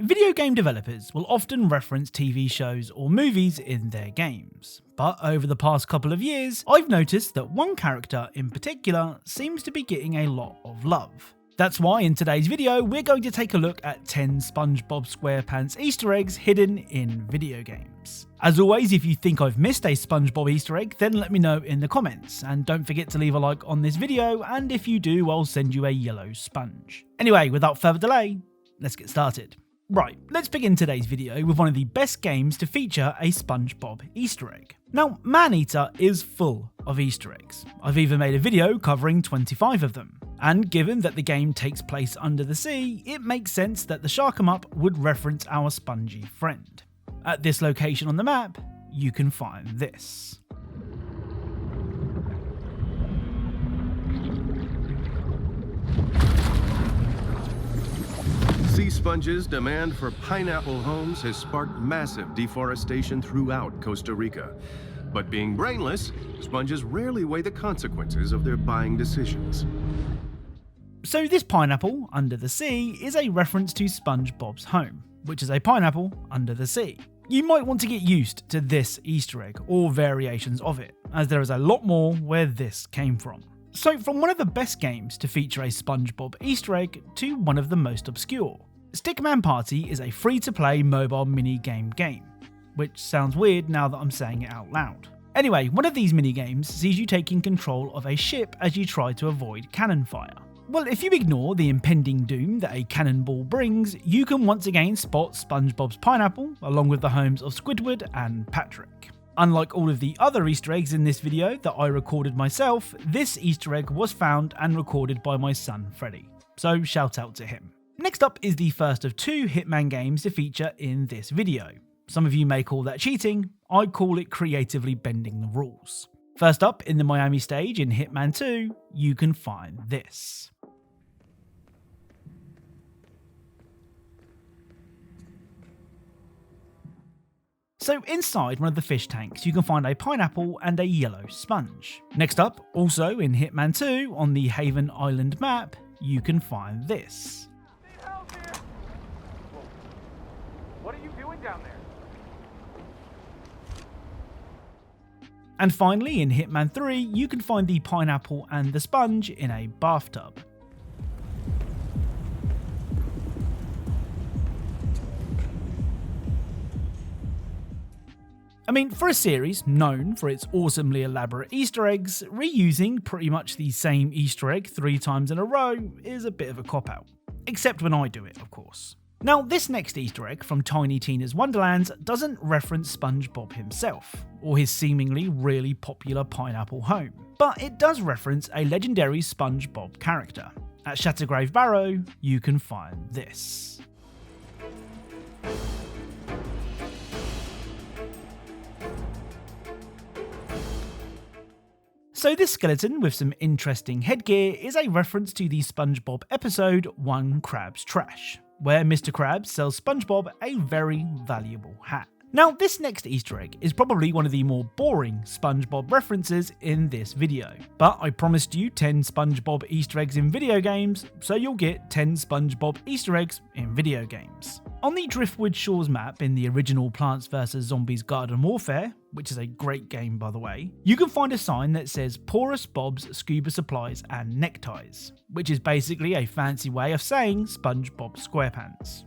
Video game developers will often reference TV shows or movies in their games, but over the past couple of years, I've noticed that one character in particular seems to be getting a lot of love. That's why in today's video, we're going to take a look at 10 Spongebob Squarepants Easter eggs hidden in video games. As always, if you think I've missed a Spongebob Easter egg, then let me know in the comments, and don't forget to leave a like on this video, and if you do, I'll send you a yellow sponge. Anyway, without further delay, let's get started. Right, let's begin today's video with one of the best games to feature a Spongebob Easter egg. Now, Maneater is full of Easter eggs. I've even made a video covering 25 of them. And given that the game takes place under the sea, it makes sense that the Shark 'em Up would reference our spongy friend. At this location on the map, you can find this. Sea sponges' demand for pineapple homes has sparked massive deforestation throughout Costa Rica. But being brainless, sponges rarely weigh the consequences of their buying decisions. So this pineapple under the sea is a reference to SpongeBob's home, which is a pineapple under the sea. You might want to get used to this Easter egg, or variations of it, as there is a lot more where this came from. So from one of the best games to feature a SpongeBob Easter egg to one of the most obscure. Stickman Party is a free-to-play mobile mini-game game, which sounds weird now that I'm saying it out loud. Anyway, one of these mini-games sees you taking control of a ship as you try to avoid cannon fire. Well, if you ignore the impending doom that a cannonball brings, you can once again spot SpongeBob's pineapple along with the homes of Squidward and Patrick. Unlike all of the other Easter eggs in this video that I recorded myself, this Easter egg was found and recorded by my son Freddie, so shout out to him. Next up is the first of 2 Hitman games to feature in this video. Some of you may call that cheating, I call it creatively bending the rules. First up, in the Miami stage in Hitman 2, you can find this. So inside one of the fish tanks, you can find a pineapple and a yellow sponge. Next up, also in Hitman 2, on the Haven Island map, you can find this. What are you doing down there? And finally, in Hitman 3, you can find the pineapple and the sponge in a bathtub. I mean, for a series known for its awesomely elaborate Easter eggs, reusing pretty much the same Easter egg 3 times in a row is a bit of a cop-out. Except when I do it, of course. Now, this next Easter egg from Tiny Tina's Wonderlands doesn't reference SpongeBob himself, or his seemingly really popular pineapple home, but it does reference a legendary SpongeBob character. At Shattergrave Barrow, you can find this. So this skeleton with some interesting headgear is a reference to the SpongeBob episode One Crab's Trash, where Mr. Krabs sells SpongeBob a very valuable hat. Now, this next Easter egg is probably one of the more boring SpongeBob references in this video, but I promised you 10 SpongeBob Easter eggs in video games, so you'll get 10 SpongeBob Easter eggs in video games. On the Driftwood Shores map in the original Plants vs Zombies Garden Warfare, which is a great game by the way, you can find a sign that says Porous Bob's Scuba Supplies and Neckties, which is basically a fancy way of saying SpongeBob Squarepants.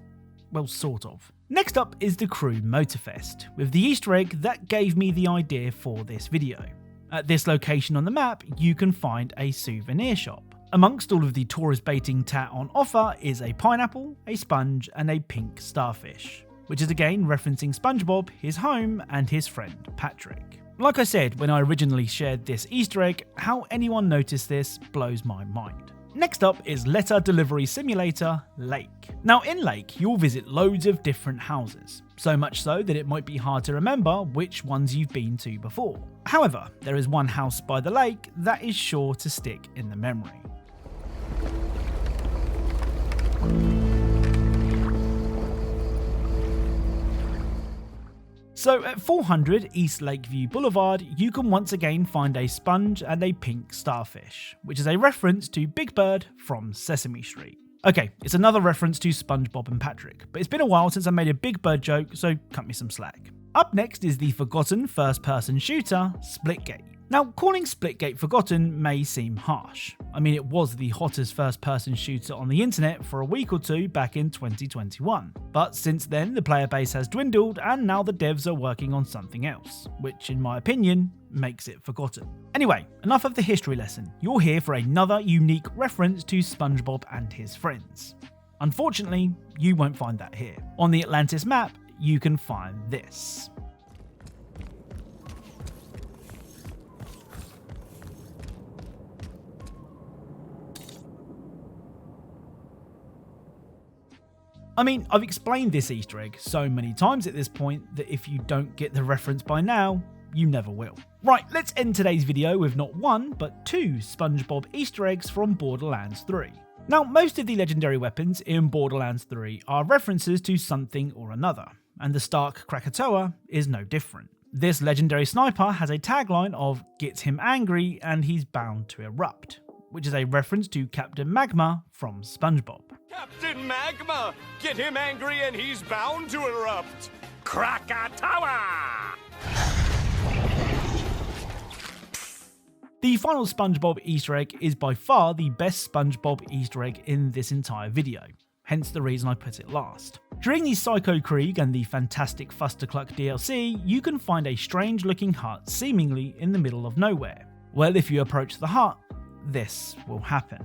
Well, sort of. Next up is the Crew Motorfest, with the Easter egg that gave me the idea for this video. At this location on the map, you can find a souvenir shop. Amongst all of the tourist baiting tat on offer is a pineapple, a sponge, and a pink starfish, which is again referencing SpongeBob, his home, and his friend Patrick. Like I said when I originally shared this Easter egg, how anyone noticed this blows my mind. Next up is Letter Delivery Simulator Lake. Now in Lake, you'll visit loads of different houses, so much so that it might be hard to remember which ones you've been to before. However, there is one house by the lake that is sure to stick in the memory. So at 400 East Lakeview Boulevard, you can once again find a sponge and a pink starfish, which is a reference to Big Bird from Sesame Street. Okay, it's another reference to SpongeBob and Patrick, but it's been a while since I made a Big Bird joke, so cut me some slack. Up next is the forgotten first-person shooter, Splitgate. Now, calling Splitgate forgotten may seem harsh. I mean, it was the hottest first-person shooter on the internet for a week or two back in 2021. But since then, the player base has dwindled, and now the devs are working on something else, which in my opinion, makes it forgotten. Anyway, enough of the history lesson. You're here for another unique reference to SpongeBob and his friends. Unfortunately, you won't find that here. On the Atlantis map, you can find this. I mean, I've explained this Easter egg so many times at this point that if you don't get the reference by now, you never will. Right, let's end today's video with not one, but two SpongeBob Easter eggs from Borderlands 3. Now, most of the legendary weapons in Borderlands 3 are references to something or another, and the Stark Krakatoa is no different. This legendary sniper has a tagline of "Get him angry and he's bound to erupt," which is a reference to Captain Magma from SpongeBob. Captain Magma! Get him angry and he's bound to erupt! Krakatoa! The final SpongeBob Easter egg is by far the best SpongeBob Easter egg in this entire video, hence the reason I put it last. During the Psycho Krieg and the Fantastic Fustercluck DLC, you can find a strange looking hut seemingly in the middle of nowhere. Well, if you approach the hut, this will happen.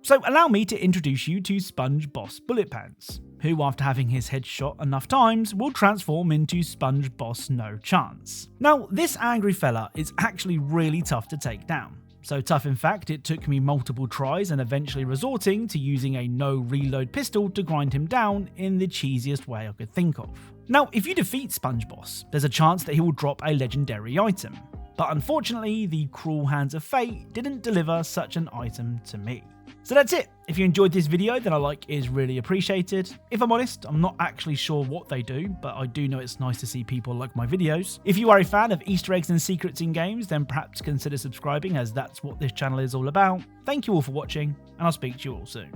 So allow me to introduce you to Spongebob Squarepants, who after having his head shot enough times will transform into Spongebob No Chance. Now this angry fella is actually really tough to take down. So tough in fact it took me multiple tries and eventually resorting to using a no reload pistol to grind him down in the cheesiest way I could think of. Now if you defeat Spongebob, there's a chance that he will drop a legendary item, but unfortunately the cruel hands of fate didn't deliver such an item to me. So that's it. If you enjoyed this video, then a like is really appreciated. If I'm honest, I'm not actually sure what they do, but I do know it's nice to see people like my videos. If you are a fan of Easter eggs and secrets in games, then perhaps consider subscribing, as that's what this channel is all about. Thank you all for watching, and I'll speak to you all soon.